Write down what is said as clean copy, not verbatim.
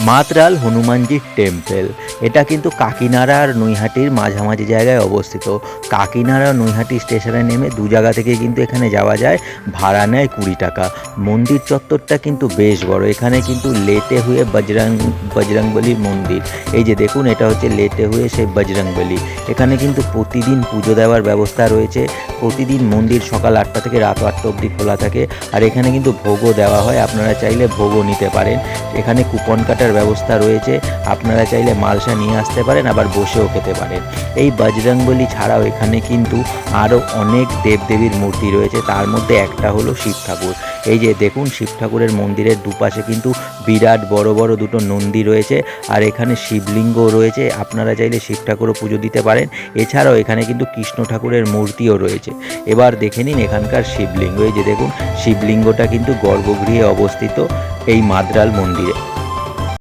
মাতরাল হনুমানজির টেম্পল। এটা কিন্তু কাকিনাড়া আর নৈহাটির মাঝামাঝি জায়গায় অবস্থিত। কাকিনাড়া নৈহাটি স্টেশনে নেমে দু জায়গা থেকে কিন্তু এখানে যাওয়া যায়, ভাড়া নেয় 20 টাকা। মন্দির চত্বরটা কিন্তু বেশ বড়। এখানে কিন্তু লেটে হুয়ে বজরংবলীর মন্দির, এই যে দেখুন এটা হচ্ছে লেটে হুয়ে সেই বজরংবলী। এখানে কিন্তু প্রতিদিন পুজো দেওয়ার ব্যবস্থা রয়েছে। প্রতিদিন মন্দির সকাল 8টা থেকে রাত 8টা অবধি খোলা থাকে। আর এখানে কিন্তু ভোগও দেওয়া হয়, আপনারা চাইলে ভোগও নিতে পারেন। এখানে কুপন কাটার ব্যবস্থা রয়েছে, আপনারা চাইলে মালসা নিয়ে আসতে পারেন, আবার বসেও খেতে পারেন। এই বজরংবলী ছাড়াও এখানে কিন্তু আরও অনেক দেবদেবীর মূর্তি রয়েছে, তার মধ্যে একটা হলো শিব ঠাকুর। এই যে দেখুন শিব ঠাকুরের মন্দিরের দুপাশে কিন্তু বিরাট বড় বড় দুটো নন্দী রয়েছে, আর এখানে শিবলিঙ্গও রয়েছে, আপনারা চাইলে শিব ঠাকুরও পুজো দিতে পারেন। এছাড়াও এখানে কিন্তু কৃষ্ণ ঠাকুরের মূর্তিও রয়েছে। এবার দেখে নিন এখানকার শিবলিঙ্গ। এই যে দেখুন শিবলিঙ্গটা কিন্তু গর্ভগৃহে অবস্থিত এই মাদ্রাল মন্দিরে।